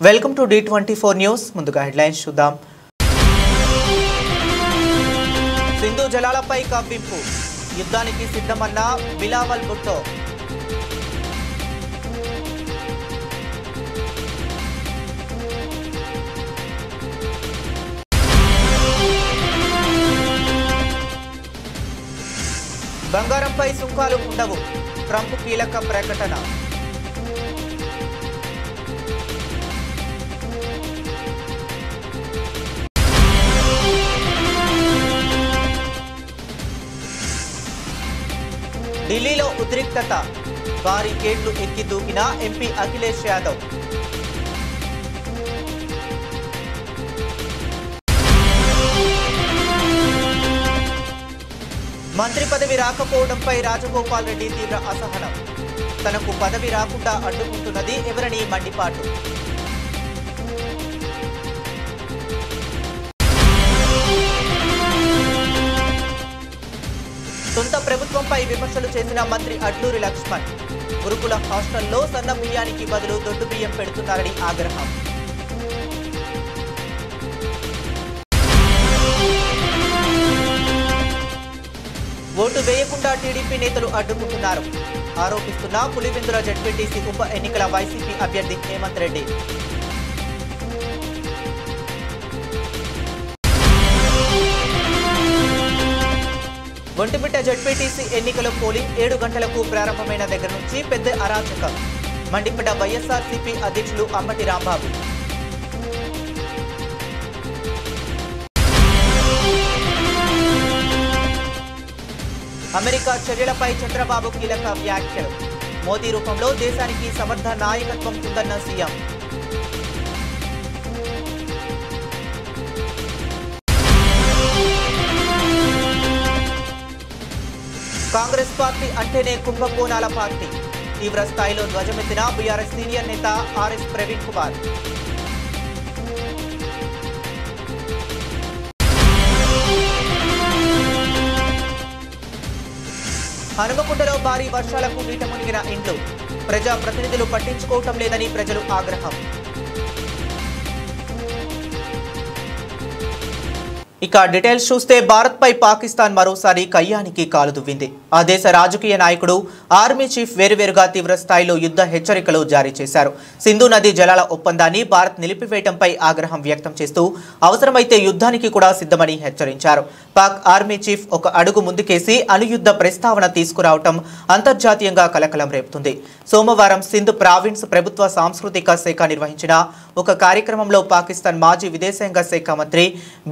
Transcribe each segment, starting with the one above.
Welcome to D24 news. ముందుగా headlines చూద్దాం. సింధు జలాలపై కవ్వింపు, యుద్ధానికి సిద్ధమన్న బిలావల్ భుట్టో. బంగారంపై సుంకాలు ఉండవు, ట్రంప్ కీలక ప్రకటన. ఢిల్లీలో ఉద్రిక్తత, బారికేడ్లు ఎక్కి దూకిన ఎంపీ అఖిలేష్ యాదవ్. మంత్రి పదవి రాకపోవడంపై రాజగోపాల్ రెడ్డి తీవ్ర అసహనం. తనకు పదవి రాకుండా అడ్డుకుంటున్నది ఎవరని మండిపాటు. సొంత ప్రభుత్వంపై విమర్శలు చేసిన మంత్రి అడ్లూరి లక్ష్మణ్. గురుకుల హాస్టల్లో సన్న బియ్యానికి బదులు దొడ్డు బియ్యం పెడుతున్నారని ఆగ్రహం. ఓటు వేయకుండా టీడీపీ నేతలు అడ్డుకుంటున్నారు ఆరోపిస్తున్న పులివెందుల జెడ్పీటీసీ ఉప ఎన్నికల వైసీపీ అభ్యర్థి హేమంత్ రెడ్డి. ఒంటిమిట్ట జెడ్పీటీసీ ఎన్నికల పోలింగ్ 7 గంటలకు ప్రారంభమైన దగ్గర నుంచి పెద్ద అరాచకం. మండిపడ్డ వైఎస్ఆర్సీపీ అధ్యక్షులు అంబటి రాంబాబు. అమెరికా చర్యలపై చంద్రబాబు కీలక వ్యాఖ్యలు. మోదీ రూపంలో దేశానికి సమర్థ నాయకత్వం ఉందన్న సీఎం. కాంగ్రెస్ పార్టీ అంటేనే కుంభకోణాల పార్టీ. తీవ్ర స్థాయిలో ధ్వజమెత్తిన బీఆర్ఎస్ సీనియర్ నేత ఆర్ఎస్ ప్రవీణ్ కుమార్. హనుమకొండలో భారీ వర్షాలకు నీట మునిగిన ఇండ్లు. ప్రజా ప్రతినిధులు పట్టించుకోవటం లేదని ప్రజలు ఆగ్రహం. ఇక డీటెయిల్స్ చూస్తే భారత్పై పాకిస్తాన్ మరోసారి కయ్యానికి కాలు దువ్వింది. ఆ దేశ రాజకీయ నాయకుడు, ఆర్మీ చీఫ్ వేరువేరుగా తీవ్ర స్థాయిలో యుద్ధ హెచ్చరికలు జారీ చేశారు. సింధు నదీ జలాల ఒప్పందాన్ని భారత్ నిలిపివేయడంపై ఆగ్రహం వ్యక్తం చేస్తూ అవసరమైతే యుద్ధానికి కూడా సిద్ధమని హెచ్చరించారు. పాక్ ఆర్మీ చీఫ్ ఒక అడుగు ముందుకేసి అణుయుద్ధ ప్రస్తావన తీసుకురావటం అంతర్జాతీయంగా కలకలం రేపుతుంది. సోమవారం సింధ్ ప్రావిన్స్ ప్రభుత్వ సాంస్కృతిక శాఖ నిర్వహించిన ఒక కార్యక్రమంలో పాకిస్తాన్ మాజీ విదేశాంగ శాఖ మంత్రి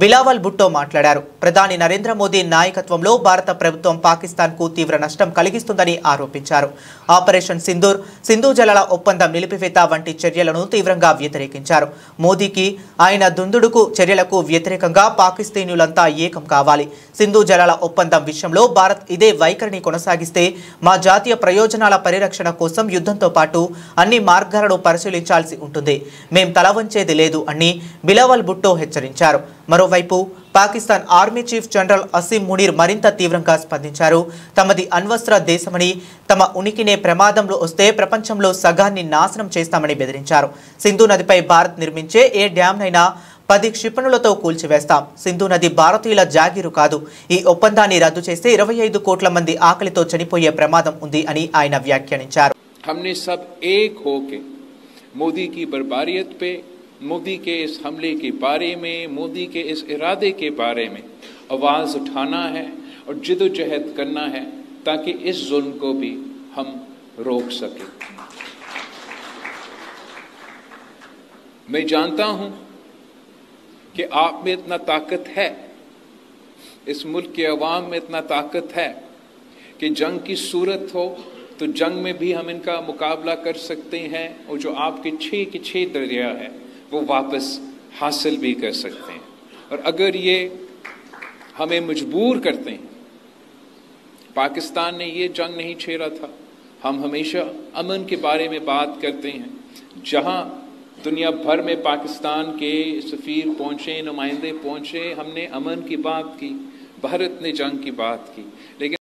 బిలావల్ భుట్టో మాట్లాడారు. ప్రధాని నరేంద్ర మోదీ నాయకత్వంలో భారత ప్రభుత్వం పాకిస్తాన్కు తీవ్ర నష్టం కలిగిస్తుందని ఆరోపించారు. ఆపరేషన్ సింధూర్, సింధు జలాల ఒప్పందం నిలిపివేత వంటి చర్యలను తీవ్రంగా వ్యతిరేకించారు. మోదీకి, ఆయన దుందుడుకు చర్యలకు వ్యతిరేకంగా పాకిస్తానీయులంతా ఏకం కావాలి. సింధు జలాల ఒప్పందం విషయంలో భారత్ ఇదే వైఖరిని కొనసాగిస్తే మా జాతీయ ప్రయోజనాల పరిరక్షణ కోసం యుద్ధంతో పాటు అన్ని మార్గాలను పరిశీలించాల్సి ఉంటుంది. మేం తల వంచేది లేదు అని బిలావల్ భుట్టో హెచ్చరించారు. మరోవైపు Pakistan army chief general Asim Munir మరింత తీవ్రంగా స్పందించారు. తమది అణ్వస్త్ర దేశమని, తమ ఉనికినే ప్రమాదంలో వస్తే ప్రపంచంలో సగాన్ని నాశనం చేస్తామని బెదిరించారు. సింధు నదిపై భారత్ నిర్మించే ఏ డ్యాంనైనా 10 క్షిపణులతో కూల్చివేస్తాం. సింధు నది భారతీయుల జాగీరు కాదు. ఈ ఒప్పందాన్ని రద్దు చేస్తే 25 కోట్ల మంది ఆకలితో చనిపోయే ప్రమాదం ఉంది అని ఆయన వ్యాఖ్యానించారు. हमने सब एक होके मोदी की बर्बारियत पे, मोदी के इस हमले के बारे में, मोदी के इस इरादे के बारे में आवाज उठाना है और जिदोजहद करना है ताकि इस जुल्म को भी हम रोक सकें। मैं जानता हूं कि आप में इतना ताकत है, इस मुल्क के अवाम में इतना ताकत है कि जंग की सूरत हो तो जंग में भी हम इनका मुकाबला कर सकते हैं और जो आपके 6 के 6 दरिया है वो वापस हासिल भी कर सकते हैं। और अगर ये हमें मजबूर करते हैं, पाकिस्तान ने ये जंग नहीं छेड़ा था। हम हमेशा अमन के बारे में बात करते हैं। जहां दुनिया भर में पाकिस्तान के सफीर पहुंचे, नुमाइंदे पहुंचे, हमने अमन की बात की, भारत ने जंग की बात की, लेकिन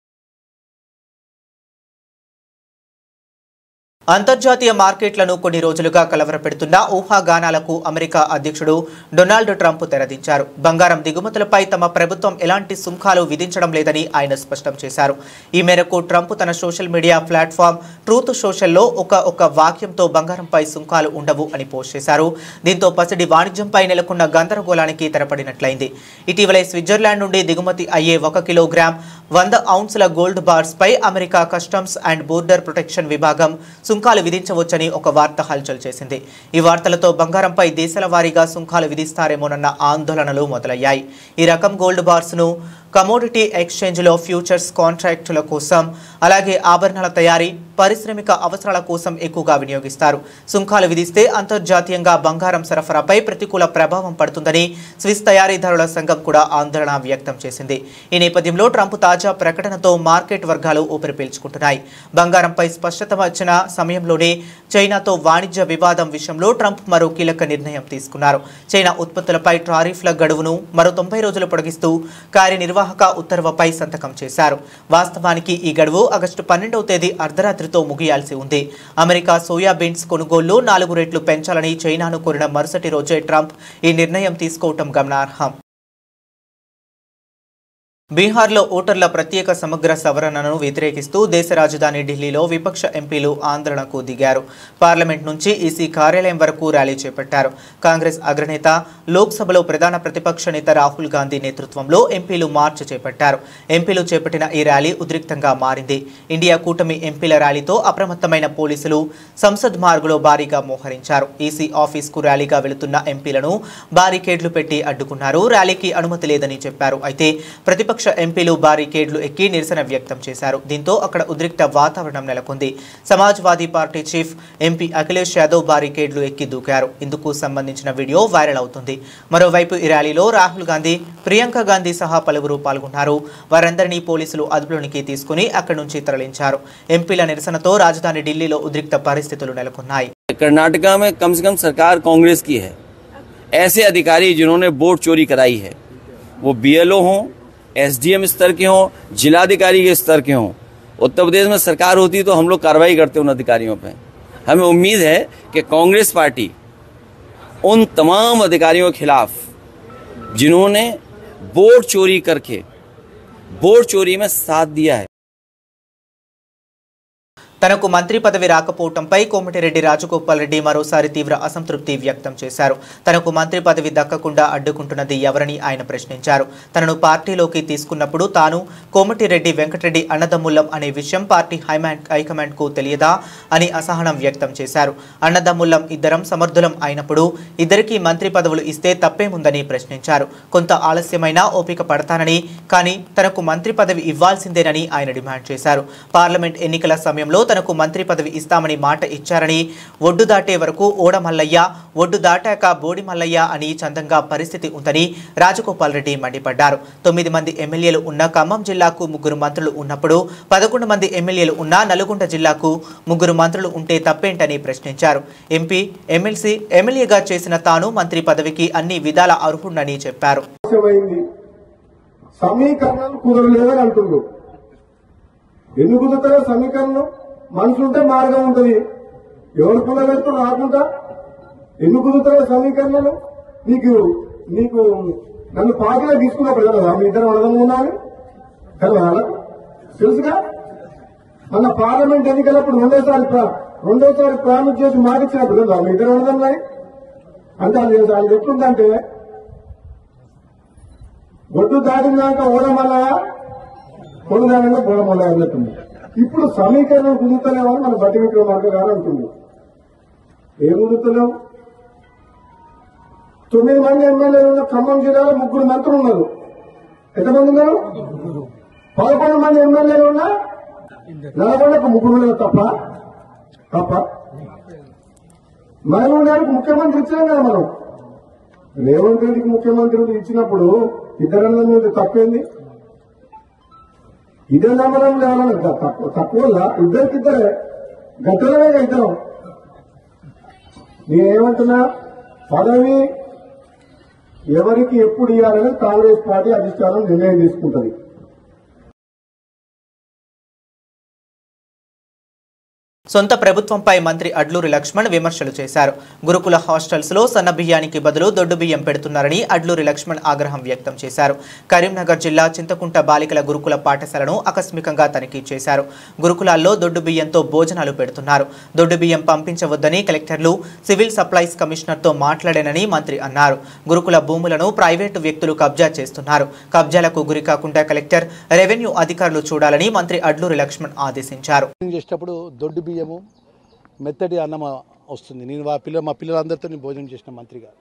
అంతర్జాతీయ మార్కెట్లను కొన్ని రోజులుగా కలవరపెడుతున్న ఊహాగానాలకు అమెరికా అధ్యక్షుడు డొనాల్డ్ ట్రంప్ తెరదించారు. బంగారం దిగుమతులపై తమ ప్రభుత్వం ఎలాంటి సుంకాలు విధించడం లేదని ఆయన స్పష్టం చేశారు. ఈ మేరకు ట్రంప్ తన సోషల్ మీడియా ప్లాట్ఫామ్ ట్రూత్ సోషల్లో ఒక వాక్యంతో బంగారంపై సుంకాలు ఉండవు అని పోస్ట్ చేశారు. దీంతో పసిడి వాణిజ్యంపై నెలకొన్న గందరగోళానికి తెరపడినట్లయింది. ఇటీవలే స్విట్జర్లాండ్ నుండి దిగుమతి అయ్యే 1 కిలోగ్రామ్ 100 ఔన్సుల గోల్డ్ బార్స్ పై America customs and border protection విభాగం సుంకాలు విధించవచ్చని ఒక వార్త హల్చల్ చేసింది. ఈ వార్తలతో బంగారంపై దేశాల వారీగా సుంకాలు విధిస్తారేమోనన్న ఆందోళనలు మొదలయ్యాయి. ఈ రకం గోల్డ్ బార్స్ ను కమోడిటీ ఎక్స్చేంజ్లో ఫ్యూచర్స్ కాంట్రాక్టుల కోసం, అలాగే ఆభరణాల తయారీ, పారిశ్రామిక అవసరాల కోసం ఎక్కువగా వినియోగిస్తారు. సుంకాలు విధిస్తే అంతర్జాతీయంగా బంగారం సరఫరాపై ప్రతికూల ప్రభావం పడుతుందని స్విస్ తయారీదారుల సంఘం కూడా ఆందోళన వ్యక్తం చేసింది. ఈ నేపథ్యంలో ట్రంప్ తాజా ప్రకటనతో మార్కెట్ వర్గాలు ఊపిరి పీల్చుకుంటున్నాయి. బంగారంపై స్పష్టత వచ్చిన సమయంలోనే చైనాతో వాణిజ్య వివాదం విషయంలో ట్రంప్ మరో కీలక నిర్ణయం తీసుకున్నారు. చైనా ఉత్పత్తులపై టారిఫ్ల గడువును మరో 90 రోజులు పొడిగిస్తూ కార్యనిర్వాహక ఉత్తర్వుపై సంతకం చేశారు. వాస్తవానికి ఈ గడువు ఆగస్టు 12వ తేదీ అర్ధరాత్రితో ముగియాల్సి ఉంది. అమెరికా సోయాబీన్స్ కొనుగోళ్లు 4 రెట్లు పెంచాలని చైనాను కోరిన మరుసటి రోజే ట్రంప్ ఈ నిర్ణయం తీసుకోవటం గమనార్హం. బీహార్లో ఓటర్ల ప్రత్యేక సమగ్ర సవరణను వ్యతిరేకిస్తూ దేశ రాజధాని ఢిల్లీలో విపక్ష ఎంపీలు ఆందోళనకు దిగారు. పార్లమెంట్ నుంచి ఈసీ కార్యాలయం వరకు ర్యాలీ చేపట్టారు. కాంగ్రెస్ అగ్రనేత, లోక్సభలో ప్రధాన ప్రతిపక్ష నేత రాహుల్ గాంధీ నేతృత్వంలో ఎంపీలు మార్చ్ చేపట్టారు. ఎంపీలు చేపట్టిన ఈ ర్యాలీ ఉద్రిక్తంగా మారింది. ఇండియా కూటమి ఎంపీల ర్యాలీతో అప్రమత్తమైన పోలీసులు సంసద్ మార్గులో భారీగా మోహరించారు. ఈసీ ఆఫీస్కు ర్యాలీగా వెళుతున్న ఎంపీలను బారికేడ్లు పెట్టి అడ్డుకున్నారు. ర్యాలీకి అనుమతి లేదని చెప్పారు. అయితే ప్రతిపక్ష ఎంపీలు బారికేడ్లు ఎక్కి నిరసన వ్యక్తం చేశారు. దీంతో అక్కడ ఉద్రిక్త వాతావరణం నెలకొంది. Samajwadi party chief MP Akhilesh Yadav బారికేడ్లు ఎక్కి దూకారు. ఇందుకు సంబంధించిన వీడియో వైరల్ అవుతుంది. మరోవైపు ఈ ర్యాలీలో రాహుల్ గాంధీ, ప్రియాంక గాంధీ సహా పలువురు పాల్గొన్నారు. వారందరినీ పోలీసులు అదుపులోనికి తీసుకుని అక్కడి నుంచి తరలించారు. ఎంపీల నిరసనతో రాజధాని ఢిల్లీలో ఉద్రిక్త పరిస్థితులు నెలకొన్నాయి. कर्नाटका में कम से कम सरकार कांग्रेस की है. ऐसे अधिकारी जिन्होंने वोट चोरी कराई है, वो बीएलओ हों, एसडीएम स्तर के हों, जिलाधिकारी के स्तर के हों, उत्तर प्रदेश में सरकार होती तो हम लोग कार्रवाई करते उन अधिकारियों पे. हमें उम्मीद है कि कांग्रेस पार्टी उन तमाम अधिकारियों के खिलाफ जिन्होंने वोट चोरी करके वोट चोरी में साथ दिया है. తనకు మంత్రి పదవి రాకపోవడంపై కోమటిరెడ్డి రాజగోపాల్ రెడ్డి మరోసారి తీవ్ర అసంతృప్తి వ్యక్తం చేశారు. తనకు మంత్రి పదవి దక్కకుండా అడ్డుకుంటున్నది ఎవరని ఆయన ప్రశ్నించారు. తనను పార్టీలోకి తీసుకున్నప్పుడు తాను కోమటిరెడ్డి వెంకటరెడ్డి అన్నదమ్ములం అనే విషయం పార్టీ హైకమాండ్కు తెలియదా అని అసహనం వ్యక్తం చేశారు. అన్నదమ్ములం ఇద్దరం సమర్థులం అయినప్పుడు ఇద్దరికీ మంత్రి పదవులు ఇస్తే తప్పేముందని ప్రశ్నించారు. కొంత ఆలస్యమైనా ఓపిక పడతానని, కానీ తనకు మంత్రి పదవి ఇవ్వాల్సిందేనని ఆయన డిమాండ్ చేశారు. పార్లమెంట్ ఎన్నికల సమయంలో తనకు మంత్రి పదవి ఇస్తామని మాట ఇచ్చారని, ఒడ్డు దాటే వరకు ఓడ మల్లయ్య, ఒడ్డు దాటాక బోడి మల్లయ్య అని చందంగా పరిస్థితి ఉందని రాజగోపాల్ రెడ్డి మండిపడ్డారు. 9 మంది ఎమ్మెల్యేలు ఉన్న ఖమ్మం జిల్లాకు 3 మంత్రులు ఉన్నప్పుడు 11 మంది ఎమ్మెల్యేలు ఉన్న నల్గొండ జిల్లాకు 3 మంత్రులు ఉంటే తప్పేంటని ప్రశ్నించారు. ఎంపీ, ఎమ్మెల్సీ, ఎమ్మెల్యేగా చేసిన తాను మంత్రి పదవికి అన్ని విధాల అర్హుడని చెప్పారు. సమీకరణాలు కుదరలేదని అంటున్నారు. ఎందుకు కుదురుతారో సమీకరణం? మనసుంటే మార్గం ఉంటుంది. ఎవరు కుదరలేదు రాకుండా ఎందుకు కుదురుతారో సమీకరణలు? నీకు నన్ను పార్టీలో తీసుకున్నప్పుడు కదా మీ ఇద్దరు అర్థం ఉండాలి కదా, తెలుసుగా. మన పార్లమెంట్ ఎన్నికలప్పుడు రెండోసారి ప్రామిస్ చేసి మాటిచ్చినప్పుడు కదా మీ ఇద్దరు అర్థం అంటే అది ఎట్లుందంటే, ఒడ్డు దాటినాక ఓడమల్లయా, పొడు దానిలో బోడమల్లయా అన్నట్టుంది. ఇప్పుడు సమీకరణం కుదురుతలేమని మన బట్టి విక్రమార్క గారు అంటుంది. ఏం కుదురుతలేం? 9 మంది ఎమ్మెల్యేలు ఉన్న ఖమ్మం జిల్లాలో 3 మంత్రులు ఉన్నారు. ఎంతమంది ఉన్నారు? 11 మంది ఎమ్మెల్యేలు ఉన్నా నల్గొండకు 3 ఉన్నారు. తప్ప మహబూబ్ గారికి ముఖ్యమంత్రి ఇచ్చాం కదా మనం. రేవంత్ రెడ్డికి ముఖ్యమంత్రి ఇచ్చినప్పుడు ఇద్దరన్న మీద తప్పేంది? ఇదే నమ్మడం లేవన్నా తక్కువ ఇద్దరికిద్దరే గట్టలనే ఇద్దరం. నేనేమంటున్నా, పదవి ఎవరికి ఎప్పుడు ఇవ్వాలని కాంగ్రెస్ పార్టీ అధిష్టానం నిర్ణయం తీసుకుంటుంది. సొంత ప్రభుత్వంపై మంత్రి అడ్లూరి లక్ష్మణ్ విమర్శలు చేశారు. గురుకుల హాస్టల్స్లో సన్న బియ్యానికి బదులు దొడ్డు బియ్యం పెడుతున్నారని అడ్లూరి లక్ష్మణ్ ఆగ్రహం వ్యక్తం చేశారు. కరీంనగర్ జిల్లా చింతకుంట బాలికల గురుకుల పాఠశాలను ఆకస్మికంగా తనిఖీ చేశారు. గురుకులాల్లో దొడ్డు బియ్యంతో భోజనాలు పెడుతున్నారు. దొడ్డు బియ్యం పంపించవద్దని కలెక్టర్లు, సివిల్ సప్లైస్ కమిషనర్తో మాట్లాడానని మంత్రి అన్నారు. గురుకుల భూములను ప్రైవేటు వ్యక్తులు కబ్జా చేస్తున్నారు. కబ్జాలకు గురి కాకుండా కలెక్టర్, రెవెన్యూ అధికారులు చూడాలని మంత్రి అడ్లూరి లక్ష్మణ్ ఆదేశించారు. దొడ్డు బియ్యము మెత్తటి అన్నం వస్తుంది. నేను మా పిల్లలందరితో నేను భోజనం చేసిన మంత్రిగా.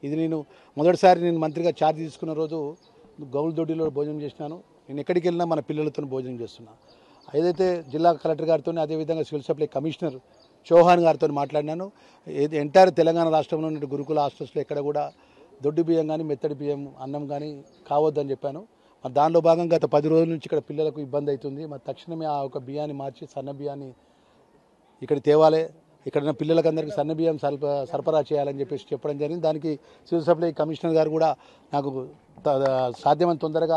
ఇది నేను మొదటిసారి నేను మంత్రిగా ఛార్జ్ తీసుకున్న రోజు గౌల్ దొడ్డిలో భోజనం చేసినాను. నేను ఎక్కడికి వెళ్ళినా మన పిల్లలతో భోజనం చేస్తున్నా. ఏదైతే జిల్లా కలెక్టర్ గారితో, అదేవిధంగా సివిల్ సప్లై కమిషనర్ చౌహాన్ గారితో మాట్లాడినాను. ఎంటైర్ తెలంగాణ రాష్ట్రంలో ఉన్న గురుకుల హాస్టల్స్లో ఎక్కడ కూడా దొడ్డు బియ్యం కానీ మెత్తడి బియ్యం అన్నం కానీ కావద్దని చెప్పాను. దానిలో భాగంగా గత 10 రోజుల నుంచి ఇక్కడ పిల్లలకు ఇబ్బంది అవుతుంది. తక్షణమే ఆ ఒక బియ్యాన్ని మార్చి సన్న బియ్యాన్ని ఇక్కడ తేవాలి, ఇక్కడ పిల్లలకు అందరికీ సన్న బియ్యం సరఫరా చేయాలని చెప్పడం జరిగింది. దానికి సివిల్ సప్లై కమిషనర్ గారు కూడా నాకు సాధ్యమైన తొందరగా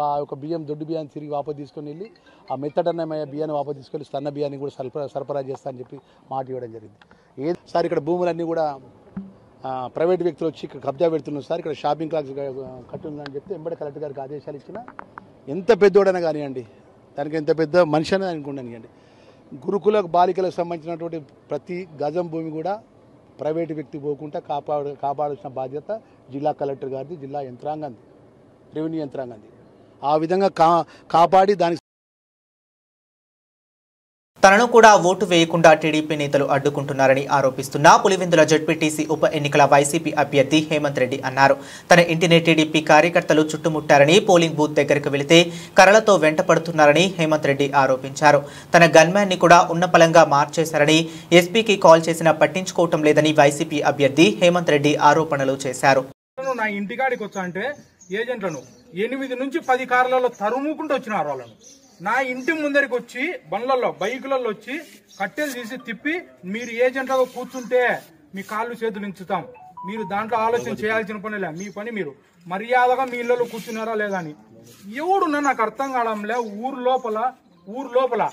ఆ యొక్క బియ్యం దొడ్డు బియ్యాన్ని తిరిగి వాపసు తీసుకొని వెళ్ళి ఆ మెత్తడన్నమయ్యే బియ్యాన్ని వాపసు తీసుకెళ్ళి సన్న బియ్యాన్ని కూడా సరఫరా చేస్తా అని చెప్పి మాట ఇవ్వడం జరిగింది. సార్ ఇక్కడ భూములన్నీ కూడా ప్రైవేట్ వ్యక్తులు వచ్చి ఇక్కడ కబ్జా పెడుతున్నారు సార్, ఇక్కడ షాపింగ్ కాంప్లెక్స్ కట్టుందని చెప్తే ఎంబడే కలెక్టర్ గారికి ఆదేశాలు ఇచ్చిన. ఎంత పెద్దోడైనా కానివ్వండి, దానికి ఎంత పెద్ద మనిషి అని అనుకుంటానివ్వండి, గురుకుల బాలికలకు సంబంధించినటువంటి ప్రతి గజం భూమి కూడా ప్రైవేటు వ్యక్తి పోకుండా కాపాడాల్సిన బాధ్యత జిల్లా కలెక్టర్ గారిది, జిల్లా యంత్రాంగంది, రెవెన్యూ యంత్రాంగంది. ఆ విధంగా కాపాడి దానికి తనను కూడా ఓటు వేయకుండా టీడీపీ నేతలు అడ్డుకుంటున్నారని ఆరోపిస్తున్న పులివెందుల జెడ్పీటీసీ ఉప ఎన్నికల వైసీపీ అభ్యర్థి హేమంత్ రెడ్డి అన్నారు. తన ఇంటిని టీడీపీ కార్యకర్తలు చుట్టుముట్టారని, పోలింగ్ బూత్ దగ్గరకు వెళితే కర్రలతో వెంటపడుతున్నారని హేమంత్ రెడ్డి ఆరోపించారు. తన గన్మ్యాన్ని కూడా ఉన్నపలంగా మార్చేశారని, ఎస్పీకి కాల్ చేసినా పట్టించుకోవటం లేదని వైసీపీ అభ్యర్థి హేమంత్ రెడ్డి ఆరోపణలు చేశారు. నా ఇంటికాడికి వచ్చా అంటే ఏజెంట్లను 8 నుంచి 10 కార్లలో తరుముకుంటూ వచ్చినారు. వాళ్ళను నా ఇంటి ముందరికి వచ్చి బండ్లలో బైకులలో వచ్చి కట్టెలు తీసి తిప్పి, మీరు ఏజెంట్లుగా కూర్చుంటే మీ కాళ్ళు చేతులు ఇంచుతాం, మీరు దాంట్లో ఆలోచన చేయాల్సిన పనిలే, మీ పని మీరు మర్యాదగా మీ ఇళ్లలో కూర్చున్నారా లేదా అని. ఎవడున్నా నాకు అర్థం కావడంలే. ఊరు లోపల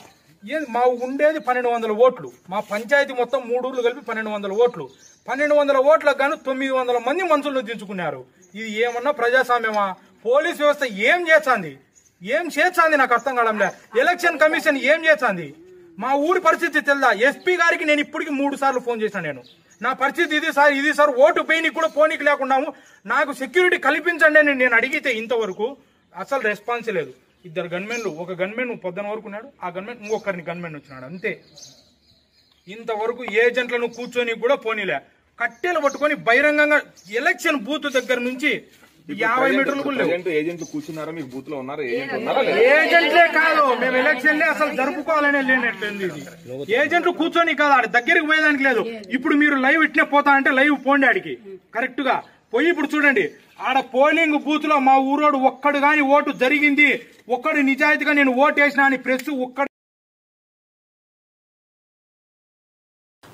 మా ఉండేది 1200 ఓట్లు, మా పంచాయతీ మొత్తం 3 ఊర్లు కలిపి 1200 ఓట్లు. 1200 ఓట్లకు గాను 900 మంది మనుషులను దించుకున్నారు. ఇది ఏమన్నా ప్రజాస్వామ్యమా? పోలీస్ వ్యవస్థ ఏం చేస్తాంది నాకు అర్థం కావడంలే. ఎలక్షన్ కమిషన్ ఏం చేస్తాంది? మా ఊరి పరిస్థితి తెలుదా? ఎస్పీ గారికి నేను ఇప్పటికి 3 సార్లు ఫోన్ చేశాను. నా పరిస్థితి ఇది సార్ ఓటు పోయినీకి కూడా పోనీకి లేకున్నాము, నాకు సెక్యూరిటీ కల్పించండి అని నేను అడిగితే ఇంతవరకు అసలు రెస్పాన్స్ లేదు. 2 గన్మెన్లు, ఒక గన్మెన్ పొద్దున వరకు ఉన్నాడు, ఆ గన్మెన్ ఇంకొకరిని గన్మెన్ వచ్చినాడు, అంతే. ఇంతవరకు ఏజెంట్లను కూర్చొని కూడా పోనీలే. కట్టెలు పట్టుకొని బహిరంగంగా ఎలక్షన్ బూత్ దగ్గర నుంచి 50 మీటర్లు కూడా లేవు. ఏజెంట్లు కూర్చున్నారా? మీకు బూత్ లో ఉన్నారా? ఏజెంట్లే కాదు, మేము ఎలక్షన్లే అసలు జరుపుకోవాలనే లేనట్టుంది. ఏజెంట్లు కూర్చొని కాదు, ఆడ దగ్గరికి పోయేదానికి లేదు. ఇప్పుడు మీరు లైవ్ ఇట్నే పోతా అంటే లైవ్ పోండి ఆడికి కరెక్ట్ గా పోయి. ఇప్పుడు చూడండి, ఆడ పోలింగ్ బూత్ లో మా ఊరోడు ఒక్కడు గాని ఓటు జరిగింది, ఒక్కడు నిజాయితీగా నేను ఓటు వేసినా అని ప్రెస్ ఒక్కడు.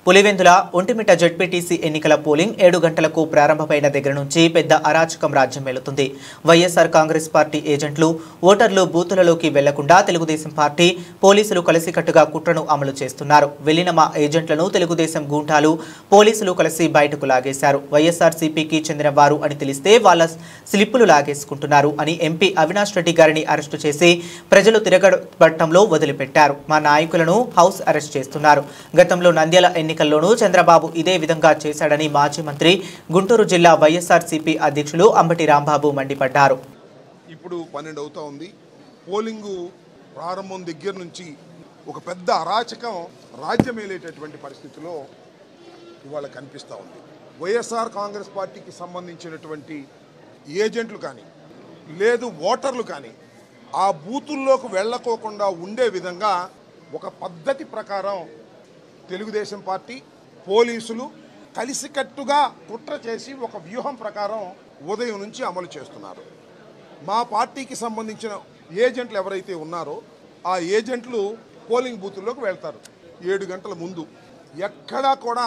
పులివెందుల ఒంటిమిట్ట జెడ్పీటీసీ ఎన్నికల పోలింగ్ 7 గంటలకు ప్రారంభమైన దగ్గర నుంచి పెద్ద అరాచకం రాజ్యం వెళుతుంది. వైఎస్ఆర్ కాంగ్రెస్ పార్టీ ఏజెంట్లు, ఓటర్లు బూతులలోకి వెళ్లకుండా తెలుగుదేశం పార్టీ, పోలీసులు కలిసికట్టుగా కుట్రను అమలు చేస్తున్నారు. వెళ్లిన మా ఏజెంట్లను తెలుగుదేశం గూంటాలు, పోలీసులు కలిసి బయటకు లాగేశారు. వైఎస్ఆర్సీపీకి చెందిన వారు అని తెలిస్తే వాళ్ళ స్లిప్పులు లాగేసుకుంటున్నారు అని ఎంపీ అవినాష్ రెడ్డి గారిని అరెస్టు చేసి ప్రజలు తిరగబట్టంలో వదిలిపెట్టారు. మా నాయకులను హౌస్ అరెస్ట్ చేస్తున్నారు. గతంలో నంద్యాల ఎన్నికల్లోనూ చంద్రబాబు ఇదే విధంగా చేశాడని మాజీ మంత్రి, గుంటూరు జిల్లా వైఎస్ఆర్సీపీ అధ్యక్షులు అంబటి రాంబాబు మండిపడ్డారు. ఇప్పుడు 12 అవుతా ఉంది. పోలింగు ప్రారంభం దగ్గర నుంచి ఒక పెద్ద అరాచకం రాజ్యమేలేటటువంటి పరిస్థితిలో ఇవాళ కనిపిస్తూ ఉంది. వైఎస్ఆర్ కాంగ్రెస్ పార్టీకి సంబంధించినటువంటి ఏజెంట్లు కానీ లేదు ఓటర్లు కానీ ఆ బూతుల్లోకి వెళ్ళకోకుండా ఉండే విధంగా ఒక పద్ధతి ప్రకారం తెలుగుదేశం పార్టీ, పోలీసులు కలిసికట్టుగా కుట్ర చేసి ఒక వ్యూహం ప్రకారం ఉదయం నుంచి అమలు చేస్తున్నారు. మా పార్టీకి సంబంధించిన ఏజెంట్లు ఎవరైతే ఉన్నారో ఆ ఏజెంట్లు పోలింగ్ బూతుల్లోకి వెళ్తారు 7 గంటల ముందు. ఎక్కడా కూడా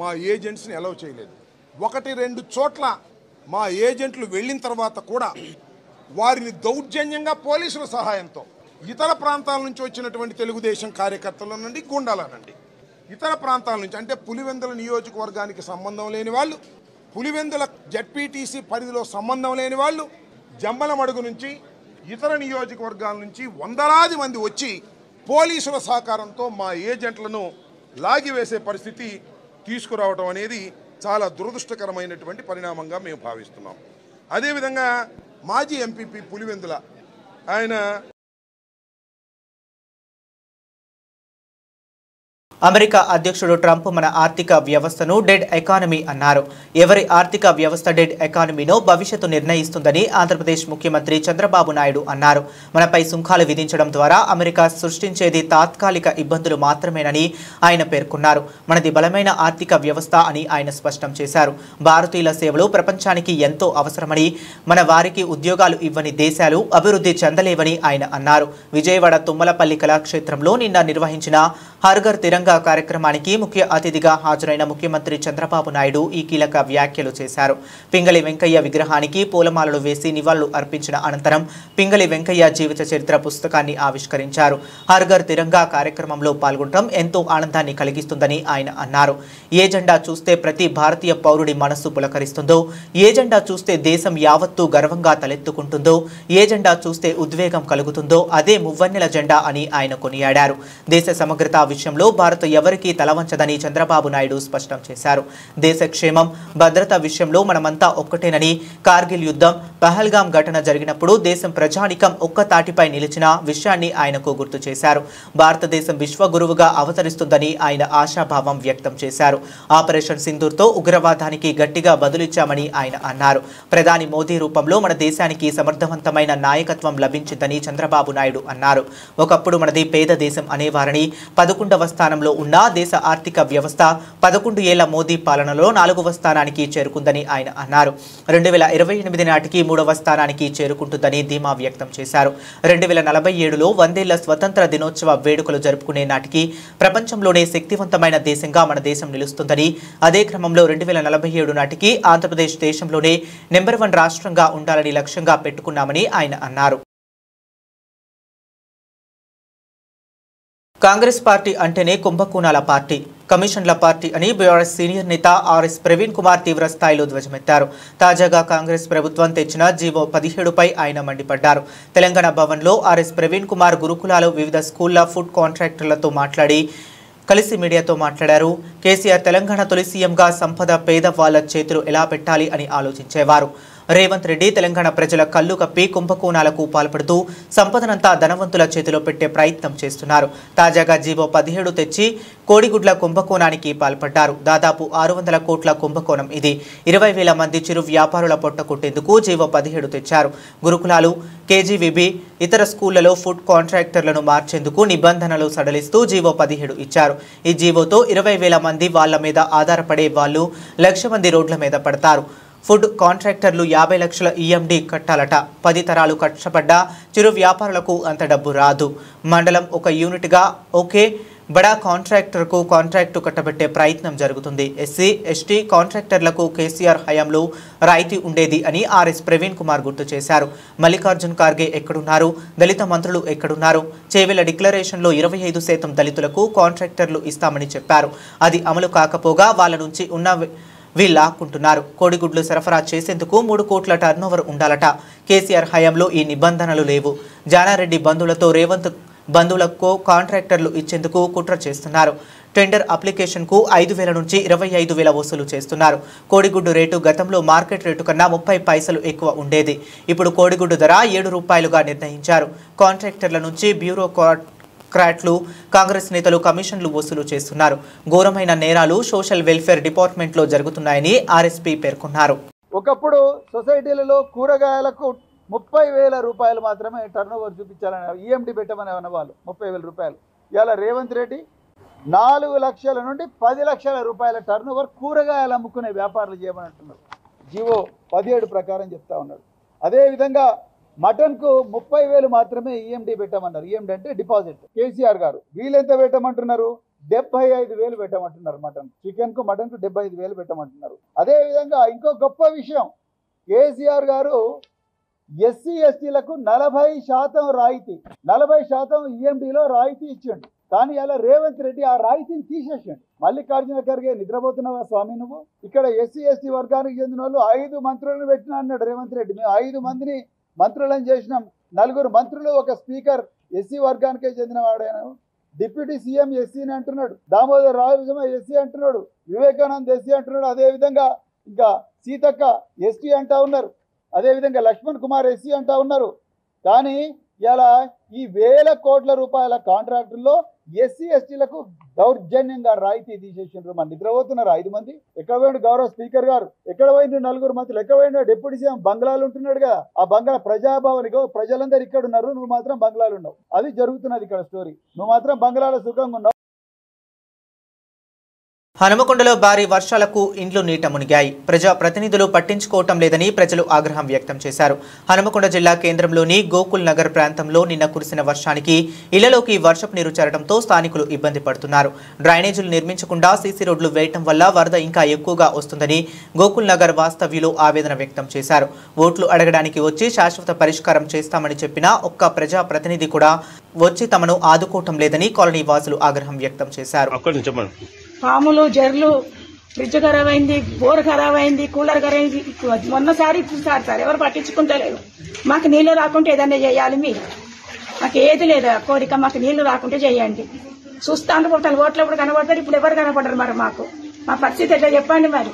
మా ఏజెంట్స్ని అలౌ చేయలేదు. 1-2 చోట్ల మా ఏజెంట్లు వెళ్ళిన తర్వాత కూడా వారిని దౌర్జన్యంగా పోలీసుల సహాయంతో ఇతర ప్రాంతాల నుంచి వచ్చినటువంటి తెలుగుదేశం కార్యకర్తల నుండి, గుండాల నుండి ఇతర ప్రాంతాల నుంచి అంటే పులివెందుల నియోజకవర్గానికి సంబంధం లేని వాళ్ళు, పులివెందుల జడ్పీటీసీ పరిధిలో సంబంధం లేని వాళ్ళు, జమ్మలమడుగు నుంచి ఇతర నియోజకవర్గాల నుంచి వందలాది మంది వచ్చి పోలీసుల సహకారంతో మా ఏజెంట్లను లాగివేసే పరిస్థితి తీసుకురావడం అనేది చాలా దురదృష్టకరమైనటువంటి పరిణామంగా మేము భావిస్తున్నాం. అదేవిధంగా మాజీ ఎంపీపీ పులివెందుల ఆయన అమెరికా అధ్యక్షుడు ట్రంప్ మన ఆర్థిక వ్యవస్థను డెడ్ ఎకానమీ అన్నారు. ఎవరి ఆర్థిక వ్యవస్థ డెడ్ ఎకానమీనో భవిష్యత్తు నిర్ణయిస్తుందని ఆంధ్రప్రదేశ్ ముఖ్యమంత్రి చంద్రబాబు నాయుడు అన్నారు. మనపై సుంకాలు విధించడం ద్వారా అమెరికా సృష్టించేది తాత్కాలిక ఇబ్బందులు మాత్రమేనని ఆయన పేర్కొన్నారు. మనది బలమైన ఆర్థిక వ్యవస్థ అని ఆయన స్పష్టం చేశారు. భారతీయుల సేవలు ప్రపంచానికి ఎంతో అవసరమని, మన వారికి ఉద్యోగాలు ఇవ్వని దేశాలు అభివృద్ధి చెందలేవని ఆయన అన్నారు. విజయవాడ తుమ్మలపల్లి కళాక్షేత్రంలో నిన్న నిర్వహించిన హర్ఘర్ తిరంగా కార్యక్రమానికి ముఖ్య అతిథిగా హాజరైన ముఖ్యమంత్రి చంద్రబాబు నాయుడు ఈ కీలక వ్యాఖ్యలు చేశారు. పింగళి వెంకయ్య విగ్రహానికి పూలమాలలు వేసి నివాళులు అర్పించిన అనంతరం పింగళి వెంకయ్య జీవిత చరిత్ర పుస్తకాన్ని ఆవిష్కరించారు. హర్ఘర్ తిరంగా కార్యక్రమంలో పాల్గొనడం ఎంతో ఆనందాన్ని కలిగిస్తుందని ఆయన అన్నారు. ఏ జెండా చూస్తే ప్రతి భారతీయ పౌరుడి మనస్సు పులకరిస్తుందో, ఏ జెండా చూస్తే దేశం యావత్తూ గర్వంగా తలెత్తుకుంటుందో, ఏ జెండా చూస్తే ఉద్వేగం కలుగుతుందో అదే మువ్వన్నెల జెండా అని ఆయన కొనియాడారు. దేశ సమగ్రత విషయంలో భారత్ ఎవరికీ తలవంచదని చంద్రబాబు నాయుడు స్పష్టం చేశారు. దేశ క్షేమం, భద్రత విషయంలో మనమంతా ఒక్కటేనని, కార్గిల్ యుద్ధం, పహల్గాం ఘటన జరిగినప్పుడు దేశం ప్రజానికం ఒక్క తాటిపై నిలిచిన విషయాన్ని ఆయనకు గుర్తు చేశారు. భారతదేశం విశ్వగురువుగా అవతరిస్తుందని ఆయన ఆశాభావం వ్యక్తం చేశారు. ఆపరేషన్ సింధూర్తో ఉగ్రవాదానికి గట్టిగా బదులిచ్చామని ఆయన అన్నారు. ప్రధాని మోదీ రూపంలో మన దేశానికి సమర్థవంతమైన నాయకత్వం లభించిందని చంద్రబాబు నాయుడు అన్నారు. ఒకప్పుడు మనది పేద దేశం అనేవారని, 11వ స్థానంలో ఉన్న దేశ ఆర్థిక వ్యవస్థ 11 ఏళ్ల మోదీ పాలనలో 4వ స్థానానికి చేరుకుందని ఆయన అన్నారు. 2028 నాటికి 3వ స్థానానికి చేరుకుంటుందని ధీమా వ్యక్తం చేశారు. 2047లో 100 ఏళ్ల స్వతంత్ర దినోత్సవ వేడుకలు జరుపుకునే నాటికి ప్రపంచంలోనే శక్తివంతమైన దేశంగా మన దేశం నిలుస్తుందని, అదే క్రమంలో 2047 నాటికి ఆంధ్రప్రదేశ్ దేశంలోనే నెంబర్ 1 రాష్ట్రంగా ఉండాలని లక్ష్యంగా పెట్టుకున్నామని ఆయన అన్నారు. కాంగ్రెస్ పార్టీ అంటేనే కుంభకోణాల పార్టీ, కమిషన్ల పార్టీ అని బీఆర్ఎస్ సీనియర్ నేత ఆర్ఎస్ ప్రవీణ్ కుమార్ తీవ్ర స్థాయిలో ధ్వజమెత్తారు. తాజాగా కాంగ్రెస్ ప్రభుత్వం తెచ్చిన జీవో 17పై ఆయన మండిపడ్డారు. తెలంగాణ భవన్లో ఆర్ఎస్ ప్రవీణ్ కుమార్ గురుకులాలు, వివిధ స్కూళ్ల ఫుడ్ కాంట్రాక్టర్లతో కలిసి మీడియాతో మాట్లాడారు. కేసీఆర్ తెలంగాణ తొలి సీఎంగా సంపద పేదవాళ్ల చేతులు ఎలా పెట్టాలి అని ఆలోచించేవారు. రేవంత్ రెడ్డి తెలంగాణ ప్రజల కళ్ళు కప్పి కుంభకోణాలకు పాల్పడుతూ సంపదనంతా ధనవంతుల చేతిలో పెట్టే ప్రయత్నం చేస్తున్నారు. తాజాగా జీవో 17 తెచ్చి కోడిగుడ్ల కుంభకోణానికి పాల్పడ్డారు. దాదాపు 600 కోట్ల కుంభకోణం ఇది. 20,000 మంది చిరు వ్యాపారుల పొట్ట కొట్టేందుకు జీవో 17 తెచ్చారు. గురుకులాలు, కేజీవీబీ, ఇతర స్కూళ్లలో ఫుడ్ కాంట్రాక్టర్లను మార్చేందుకు నిబంధనలు సడలిస్తూ జీవో 17 ఇచ్చారు. ఈ జీవోతో 20,000 మంది వాళ్ల మీద ఆధారపడే వాళ్ళు 1,00,000 మంది రోడ్ల మీద పడతారు. ఫుడ్ కాంట్రాక్టర్లు 50 లక్షల ఈఎండి కట్టాలట. 10 తరాలు కష్టపడ్డా చిరు వ్యాపారులకు అంత డబ్బు రాదు. మండలం ఒక యూనిట్గా ఒకే బడా కాంట్రాక్టర్కు కాంట్రాక్టు కట్టబెట్టే ప్రయత్నం జరుగుతుంది. ఎస్సీ, ఎస్టీ కాంట్రాక్టర్లకు కేసీఆర్ హయాంలో రాయితీ ఉండేది అని ఆర్ఎస్ ప్రవీణ్ కుమార్ గుర్తు చేశారు. మల్లికార్జున్ ఖార్గే ఎక్కడున్నారు? దళిత మంత్రులు ఎక్కడున్నారు? చేవెళ్ల డిక్లరేషన్లో 25% దళితులకు కాంట్రాక్టర్లు ఇస్తామని చెప్పారు. అది అమలు కాకపోగా వాళ్ళ నుంచి ఉన్న వీళ్ళాక్కుంటున్నారు. కోడిగుడ్లు సరఫరా చేసేందుకు 3 కోట్ల టర్నోవర్ ఉండాలట. కేసీఆర్ హయాంలో ఈ నిబంధనలు లేవు. జానారెడ్డి బంధువులతో రేవంత్ బంధువులకు కాంట్రాక్టర్లు ఇచ్చేందుకు కుట్ర చేస్తున్నారు. టెండర్ అప్లికేషన్కు 5,000 నుంచి 25,000 వసూలు చేస్తున్నారు. కోడిగుడ్డు రేటు గతంలో మార్కెట్ రేటు కన్నా 30 పైసలు ఎక్కువ ఉండేది. ఇప్పుడు కోడిగుడ్డు ధర 7 రూపాయలుగా నిర్ణయించారు. కాంట్రాక్టర్ల నుంచి బ్యూరోక్రాట్లు, కాంగ్రెస్ నేతలు కమిషన్లు వసూలు చేస్తున్నారు. ఘోరమైన నేరాలు సోషల్ వెల్ఫేర్ డిపార్ట్మెంట్లో జరుగుతున్నాయని ఆర్ఎస్పీ పేర్కొన్నారు. ఒకప్పుడు సొసైటీలలో కూరగాయలకు 30,000 రూపాయలు మాత్రమే టర్నోవర్ చూపించాలని ఈఎండి పెట్టమని అన్నవాళ్ళు 30,000 రూపాయలు. ఇవాళ రేవంత్ రెడ్డి 4 లక్షల నుండి 10 లక్షల రూపాయల టర్నోవర్ కూరగాయలు అమ్ముకునే వ్యాపారాలు చేయమని అంటున్నారు. జీవో 17 ప్రకారం చెప్తా ఉన్నాడు. అదేవిధంగా మటన్కు 30,000 మాత్రమే ఈఎండి పెట్టమన్నారు. ఈఎండి అంటే డిపాజిట్. కేసీఆర్ గారు వీళ్ళెంత పెట్టమంటున్నారు? 75,000 పెట్టమంటున్నారు. చికెన్కు మటన్కు 75,000 పెట్టమంటున్నారు. అదేవిధంగా ఇంకో గొప్ప విషయం, కేసీఆర్ గారు ఎస్సీ ఎస్టీలకు 40% రాయితీ, 40% ఈఎండిలో రాయితీ ఇచ్చిండు. కానీ ఇలా రేవంత్ రెడ్డి ఆ రాయితీని తీసేసాడు. మల్లికార్జున ఖర్గే నిద్రపోతున్నావా స్వామి నువ్వు? ఇక్కడ ఎస్సీ ఎస్టీ వర్గానికి చెందిన వాళ్ళు 5 మంత్రులను పెట్టినా అన్నాడు రేవంత్ రెడ్డి. మేము 5 మందిని మంత్రులను చేసినాం. 4 మంత్రులు, ఒక స్పీకర్ ఎస్సీ వర్గానికే చెందిన వాడేనా. డిప్యూటీ సీఎం ఎస్సీని అంటున్నాడు, దామోదర్ రాజు ఎస్సీ అంటున్నాడు, వివేకానంద్ ఎస్సీ అంటున్నాడు, అదేవిధంగా ఇంకా సీతక్క ఎస్టీ అంటా ఉన్నారు, అదేవిధంగా లక్ష్మణ్ కుమార్ ఎస్సీ అంటా ఉన్నారు. కానీ ఇలా ఈ వేల కోట్ల రూపాయల కాంట్రాక్టుల్లో ఎస్సీ ఎస్టీలకు దౌర్జన్యంగా రాయితీ తీసేసిండ్రు. మన నిద్రపోతున్నారు 5 మంది. ఎక్కడ పోయిండు గౌరవ స్పీకర్ గారు? ఎక్కడ పోయిండు 4 మంత్రులు? ఎక్కడ పోయిండు డిప్యూటీ సీఎం? బంగ్లాలు ఉంటున్నాడు కదా, ఆ బంగ్లా ప్రజాభవనికో ప్రజలందరూ ఇక్కడ ఉన్నారు, నువ్వు మాత్రం బంగ్లాలు ఉన్నావు. అది జరుగుతున్నది ఇక్కడ స్టోరీ. నువ్వు మాత్రం బంగ్లాలో సుఖంగా ఉన్నావు. హనుమకొండలో భారీ వర్షాలకు ఇండ్లు నీట మునిగాయి. ప్రజా ప్రతినిధులు పట్టించుకోవటం లేదని ప్రజలు ఆగ్రహం వ్యక్తం చేశారు. హనుమకొండ జిల్లా కేంద్రంలోని గోకుల్ నగర్ ప్రాంతంలో నిన్న కురిసిన వర్షానికి ఇళ్లలోకి వర్షపు నీరు చేరడంతో స్థానికులు ఇబ్బంది పడుతున్నారు. డ్రైనేజీలు నిర్మించకుండా సీసీ రోడ్లు వేయటం వల్ల వరద ఇంకా ఎక్కువగా వస్తుందని గోకుల్ నగర్ వాస్తవ్యులు ఆవేదన వ్యక్తం చేశారు. ఓట్లు అడగడానికి వచ్చి శాశ్వత పరిష్కారం చేస్తామని చెప్పినా ఒక్క ప్రజా ప్రతినిధి కూడా వచ్చి తమను ఆదుకోవటం లేదని కాలనీ వాసులు ఆగ్రహం వ్యక్తం చేశారు. పాములు, జర్లు, ఫ్రిడ్జ్ ఖరాబ్ అయింది, బోర్ ఖరాబ్ అయింది, కూలర్ ఖరాబ్ అయింది. మొన్నసారి సార్ ఎవరు పట్టించుకుంటలేరు. మాకు నీళ్లు రాకుంటే ఏదన్నా చేయాలి మీరు. మాకు ఏది లేదు కోరిక, మాకు నీళ్లు రాకుంటే చేయండి. చూస్తా అనుకుంటాను, ఓట్లప్పుడు కనబడతారు, ఇప్పుడు ఎవరు కనపడరు. మరి మాకు మా పరిస్థితి ఎట్లా చెప్పండి. మరి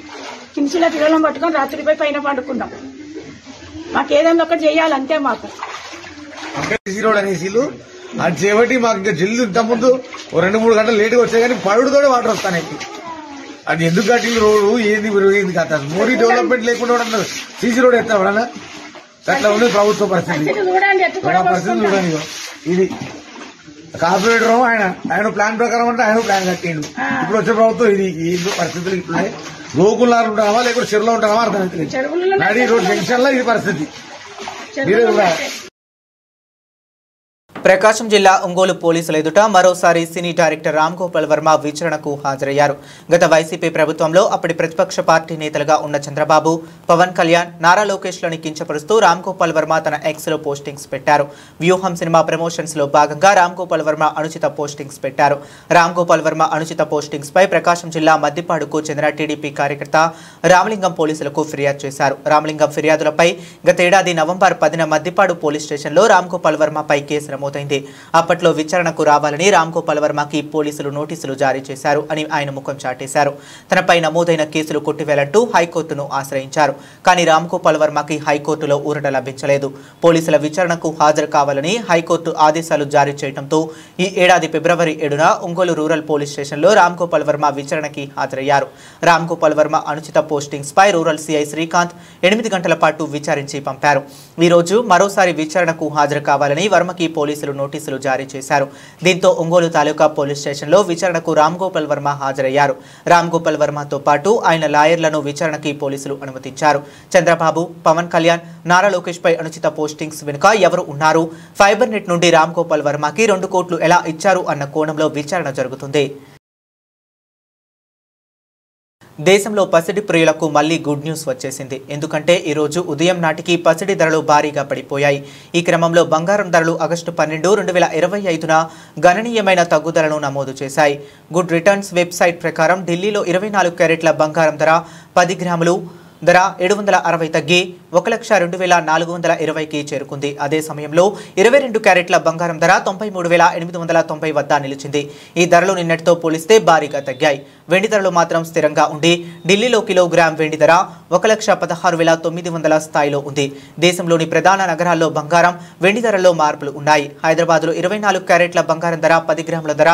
కింసిలో పిల్లలను పట్టుకొని రాత్రిపై పైన పండుకున్నాం. మాకు ఏదన్నా ఒకటి చేయాలి అంతే. మాకు అది చేపట్టి మాకు ఇంకా జిల్లు ఇంత ముందు 2-3 గంటలు లేటుగా వచ్చాయి, కానీ పడుడుతోనే వాటర్ వస్తాయి. అది ఎందుకు కట్టిన రోడ్డు ఏంది కథ? మోడీ డెవలప్మెంట్ లేకుండా సీసీ రోడ్ ఎత్తాడన్నా అట్లా ఉంది ప్రభుత్వ పరిస్థితి. చూడండి, ఇది కార్పొరేటర్ ఆయన ప్లాన్ ప్రకారం అంటే ఆయన ప్లాన్ కట్టిండు. ఇప్పుడు వచ్చే ప్రభుత్వం ఇది ఏందో పరిస్థితులు ఇట్లున్నాయి. గోకుల్లాలు ఉంటావా లేకపోతే చెరువులో ఉంటావా అర్థమవుతుంది. నడి రోడ్ జంక్షన్ లో ఇది పరిస్థితి. ప్రకాశం జిల్లా ఒంగోలు పోలీసుల ఎదుట మరోసారి సినీ డైరెక్టర్ రామ్ గోపాల్ వర్మ విచారణకు హాజరయ్యారు. గత వైసీపీ ప్రభుత్వంలో అప్పటి ప్రతిపక్ష పార్టీ నేతలుగా ఉన్న చంద్రబాబు, పవన్ కళ్యాణ్, నారా లోకేష్లను కించపరుస్తూ రామ్ గోపాల్ వర్మ తన ఎక్స్లో పోస్టింగ్స్ పెట్టారు. వ్యూహం సినిమా ప్రమోషన్స్ లో భాగంగా రామ్ గోపాల్ వర్మ అనుచిత పోస్టింగ్స్ పెట్టారు. రామ్ గోపాల్ వర్మ అనుచిత పోస్టింగ్స్ పై ప్రకాశం జిల్లా మద్దిపాడుకు చెందిన టీడీపీ కార్యకర్త రామలింగం పోలీసులకు ఫిర్యాదు చేశారు. రామలింగం ఫిర్యాదులపై గతేడాది నవంబర్ 10న మద్దిపాడు పోలీస్ స్టేషన్లో రామ్ గోపాల్ వర్మపై కేసు నమోదు. అప్పట్లో విచారణకు రావాలని రామ్ గోపాల్ వర్మకి పోలీసులు నోటీసులు జారీ చేశారు అని ఆయన ముఖం చాటేశారు. తనపై నమోదైన కేసులు కొట్టివేయాలంటూ హైకోర్టును ఆశ్రయించారు. కానీ రామ్ గోపాల్ వర్మకి హైకోర్టులో ఊరట లభించలేదు. పోలీసుల విచారణకు హాజరు కావాలని హైకోర్టు ఆదేశాలు జారీ చేయడంతో ఈ ఏడాది ఫిబ్రవరి 7న ఒంగోలు రూరల్ పోలీస్ స్టేషన్లో రామ్ గోపాల్ వర్మ విచారణకి హాజరయ్యారు. రామ్ గోపాల్ వర్మ అనుచిత పోస్టింగ్స్ పై రూరల్ సిఐ శ్రీకాంత్ 8 గంటల పాటు విచారించి పంపారు. ఈ రోజు మరోసారి విచారణకు హాజరు కావాలని వర్మకి పోలీసులు నోటీసులు జారీ చేశారు. దీంతో ఒంగోలు తాలూకా పోలీస్ స్టేషన్లో విచారణకు రామ్ గోపాల్ వర్మ హాజరయ్యారు. రామ్ గోపాల్ వర్మతో పాటు ఆయన లాయర్లను విచారణకి పోలీసులు అనుమతించారు. చంద్రబాబు, పవన్ కళ్యాణ్, నారా లోకేష్ పై అనుచిత పోస్టింగ్స్ వెనుక ఎవరు ఉన్నారు, ఫైబర్ నెట్ నుండి రామ్ గోపాల్ వర్మకి 2 కోట్లు ఎలా ఇచ్చారు అన్న కోణంలో విచారణ జరుగుతుంది. దేశంలో పసిడి ప్రియులకు మళ్లీ గుడ్ న్యూస్ వచ్చేసింది. ఎందుకంటే ఈ రోజు ఉదయం నాటికి పసిడి ధరలు భారీగా పడిపోయాయి. ఈ క్రమంలో బంగారం ధరలు ఆగస్టు 12, 2025న గణనీయమైన తగ్గుదలను నమోదు చేశాయి. గుడ్ రిటర్న్స్ వెబ్సైట్ ప్రకారం ఢిల్లీలో 24 క్యారెట్ల బంగారం ధర 10 గ్రాములు ధర 760 తగ్గి 1,02,420కి చేరుకుంది. అదే సమయంలో 22 క్యారెట్ల బంగారం ధర 93,890 వద్ద నిలిచింది. ఈ ధరలు నిన్నటితో పోలిస్తే భారీగా తగ్గాయి. వెండి ధరలు మాత్రం స్థిరంగా ఉండి ఢిల్లీలో కిలోగ్రామ్ వెండి ధర 1,16,900 స్థాయిలో ఉంది. దేశంలోని ప్రధాన నగరాల్లో బంగారం, వెండి ధరల్లో మార్పులు ఉన్నాయి. హైదరాబాద్లో 24 క్యారెట్ల బంగారం ధర 10 గ్రాముల ధర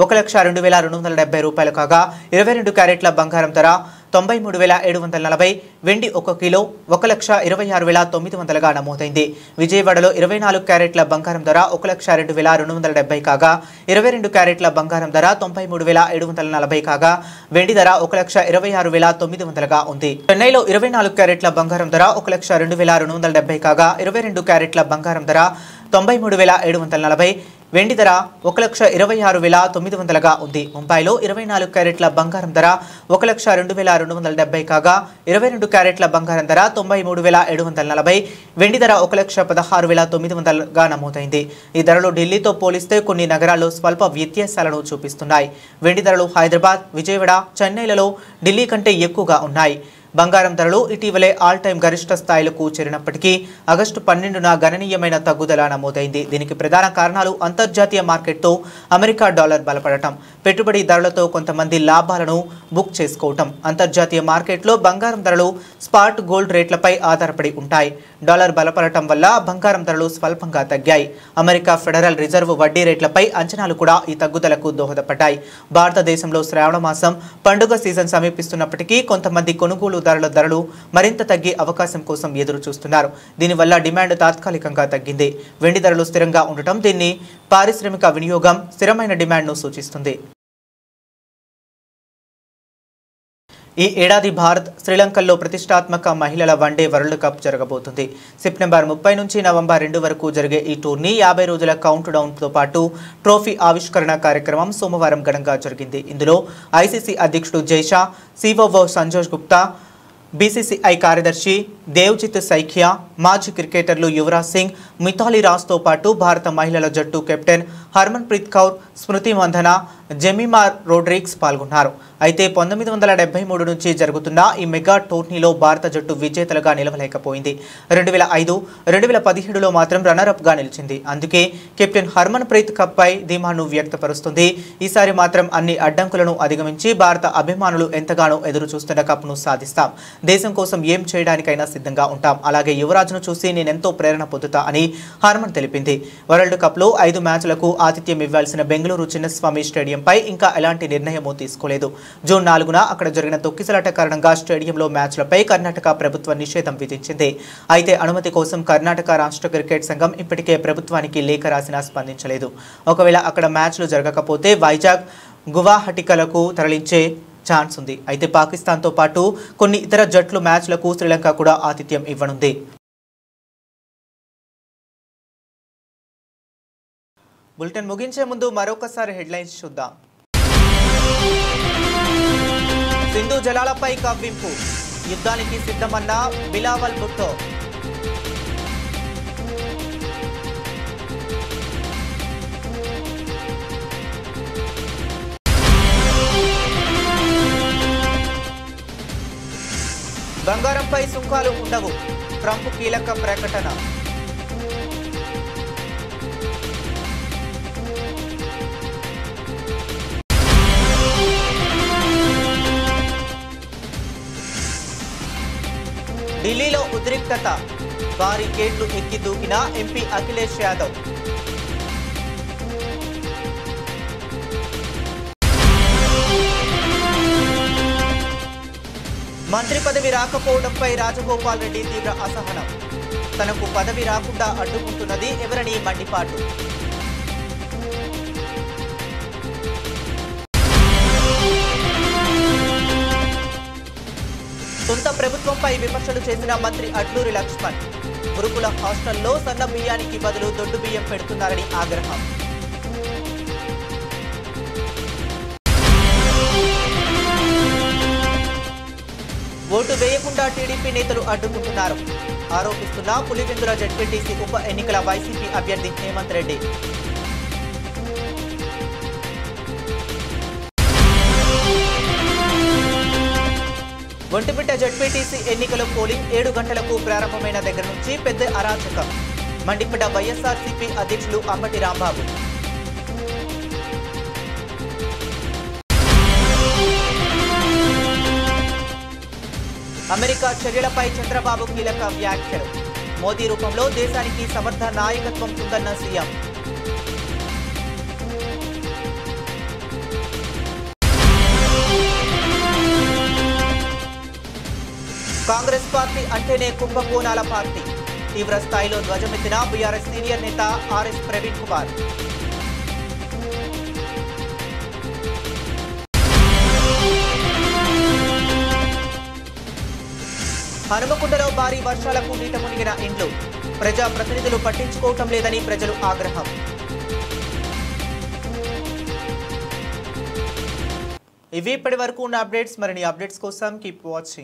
1,02,270 రూపాయలు కాగా 22 క్యారెట్ల బంగారం ధర 93,740, వెండి 1 కిలో 1,26,900గా నమోదైంది. విజయవాడలో 24 క్యారెట్ల బంగారం ధర 1,02,270 కాగా 22 క్యారెట్ల బంగారం ధర 93,740 కాగా వెండి ధర 1,26,900గా ఉంది. చెన్నైలో 24 క్యారెట్ల బంగారం ధర 1,02,270 కాగా 22 క్యారెట్ల బంగారం ధర 93,740, వెండి ధర 1,26,900గా ఉంది. ముంబైలో 24 క్యారెట్ల బంగారం ధర 1,02,270 కాగా 22 క్యారెట్ల బంగారం ధర 93,740, వెండి ధర 1,16,900గా నమోదైంది. ఈ ధరలు ఢిల్లీతో పోలిస్తే కొన్ని నగరాల్లో స్వల్ప వ్యత్యాసాలను చూపిస్తున్నాయి. వెండి ధరలు హైదరాబాద్, విజయవాడ, చెన్నైలలో ఢిల్లీ కంటే ఎక్కువగా ఉన్నాయి. బంగారం ధరలు ఇటీవలే ఆల్ టైమ్ గరిష్ట స్థాయిలకు చేరినప్పటికీ ఆగస్టు 12న గణనీయమైన తగ్గుదల నమోదైంది. దీనికి ప్రధాన కారణాలు అంతర్జాతీయ మార్కెట్తో అమెరికా డాలర్ బలపడటం, పెట్టుబడిదారులతో కొంతమంది లాభాలను బుక్ చేసుకోవటం. అంతర్జాతీయ మార్కెట్లో బంగారం ధరలు స్పాట్ గోల్డ్ రేట్లపై ఆధారపడి ఉంటాయి. డాలర్ బలపడటం వల్ల బంగారం ధరలు స్వల్పంగా తగ్గాయి. అమెరికా ఫెడరల్ రిజర్వ్ వడ్డీ రేట్లపై అంచనాలు కూడా ఈ తగ్గుదలకు దోహదపడ్డాయి. భారతదేశంలో శ్రావణ మాసం పండుగ సీజన్ సమీపిస్తున్నప్పటికీ కొంతమంది కొనుగోలుదారుల ధరలు మరింత తగ్గే అవకాశం కోసం ఎదురు చూస్తున్నారు. దీనివల్ల డిమాండ్ తాత్కాలికంగా తగ్గింది. వెండి ధరలు స్థిరంగా ఉండటం దీన్ని పారిశ్రామిక వినియోగం, స్థిరమైన డిమాండ్ను సూచిస్తుంది. ఈ ఏడాది భారత్, శ్రీలంకల్లో ప్రతిష్టాత్మక మహిళల వన్డే వరల్డ్ కప్ జరగబోతుంది. సెప్టెంబర్ 30 నుంచి నవంబర్ 2 వరకు జరిగే ఈ టోర్నీ 50 రోజుల కౌంట్ డౌన్తో పాటు ట్రోఫీ ఆవిష్కరణ కార్యక్రమం సోమవారం ఘనంగా జరిగింది. ఇందులో ఐసీసీ అధ్యక్షుడు జైషా, సిఓఓ సంజోష్ గుప్తా, బీసీసీఐ కార్యదర్శి దేవ్జిత్ సైఖియా, మాజీ క్రికెటర్లు యువరాజ్ సింగ్, మిథాలీ రాజ్తో పాటు భారత మహిళల జట్టు కెప్టెన్ హర్మన్ ప్రీత్ కౌర్, స్మృతి మంధన, జెమిమా రోడ్రిగ్స్ పాల్గొన్నారు. అయితే 1973 నుంచి జరుగుతున్న ఈ మెగా టోర్నీలో భారత జట్టు విజేతలుగా నిలవలేకపోయింది. 2005, 2017లో మాత్రం రన్నరప్గా నిలిచింది. అందుకే కెప్టెన్ హర్మన్ ప్రీత్ కప్పై ధీమాను వ్యక్తపరుస్తుంది. ఈసారి మాత్రం అన్ని అడ్డంకులను అధిగమించి భారత అభిమానులు ఎంతగానో ఎదురు చూస్తున్న కప్ను సాధిస్తాం. దేశం కోసం ఏం చేయడానికైనా సిద్ధంగా ఉంటాం. అలాగే యువరాజ్ను చూసి నేనెంతో ప్రేరణ పొందుతా అని హర్మన్ తెలిపింది. వరల్డ్ కప్లో 5 మ్యాచ్లకు ఆతిథ్యం ఇవ్వాల్సిన బెంగళూరు చిన్నస్వామి స్టేడియంపై ఇంకా ఎలాంటి నిర్ణయమూ తీసుకోలేదు. జూన్ 4న అక్కడ జరిగిన తొక్కిసలాట కారణంగా స్టేడియంలో మ్యాచ్లపై కర్ణాటక ప్రభుత్వం నిషేధం విధించింది. అయితే అనుమతి కోసం కర్ణాటక రాష్ట్ర క్రికెట్ సంఘం ఇప్పటికే ప్రభుత్వానికి లేఖ రాసినా స్పందించలేదు. ఒకవేళ అక్కడ మ్యాచ్లు జరగకపోతే వైజాగ్, గువాహటికలకు తరలించే ఛాన్స్ ఉంది. అయితే పాకిస్తాన్తో పాటు కొన్ని ఇతర జట్లు మ్యాచ్లకు శ్రీలంక కూడా ఆతిథ్యం ఇవ్వనుంది. బులెటిన్ ముగించే ముందు మరొకసారి హెడ్లైన్స్ చూద్దాం. సింధు జలాలపై కవ్వింపు, యుద్ధానికి సిద్ధమన్న బిలావల్ భుట్టో. బంగారంపై సుంకాలు ఉండవు, ట్రంప్ కీలక ప్రకటన. ఢిల్లీలో ఉద్రిక్తత, బారికేడ్లు ఎక్కి దూకిన ఎంపీ అఖిలేష్ యాదవ్. మంత్రి పదవి రాకపోవడంపై రాజగోపాల్ రెడ్డి తీవ్ర అసహనం. తనకు పదవి రాకుండా అడ్డుకుంటున్నది ఎవరని మండిపాటు. సొంత ప్రభుత్వంపై విమర్శలు చేసిన మంత్రి అడ్లూరి లక్ష్మణ్. గురుకుల హాస్టల్లో సన్న బియ్యానికి బదులు దొడ్డు బియ్యం పెడుతున్నారని ఆగ్రహం. ఓటు వేయకుండా టీడీపీ నేతలు అడ్డుకుంటున్నారు ఆరోపిస్తున్న పులివెందుల జెడ్పీటీసీ ఉప ఎన్నికల వైసీపీ అభ్యర్థి హేమంత్ రెడ్డి. ఒంటిమిట్ట జెడ్పీటీసీ ఎన్నికల పోలింగ్ 7 గంటలకు ప్రారంభమైన దగ్గర నుంచి పెద్ద అరాచకం. మండిపడ్డ వైఎస్ఆర్సీపీ అధ్యక్షులు అంబటి రాంబాబు. అమెరికా చర్యలపై చంద్రబాబు కీలక వ్యాఖ్యలు. మోదీ రూపంలో దేశానికి సమర్థ నాయకత్వం ఉందన్న సీఎం. కాంగ్రెస్ పార్టీ అంటేనే కుంభకోణాల పార్టీ. తీవ్ర స్థాయిలో ధ్వజమెత్తిన బీఆర్ఎస్ సీనియర్ నేత ఆర్ఎస్ ప్రవీణ్ కుమార్. హనుమకొండలో భారీ వర్షాలకు నీట మునిగిన ఇండ్లు. ప్రజా ప్రతినిధులు పట్టించుకోవటం లేదని ప్రజలు ఆగ్రహం. ఇవి ఇప్పటి వరకు ఉన్న అప్డేట్స్. మరిన్ని అప్డేట్స్ కోసం కీప్ వాచింగ్.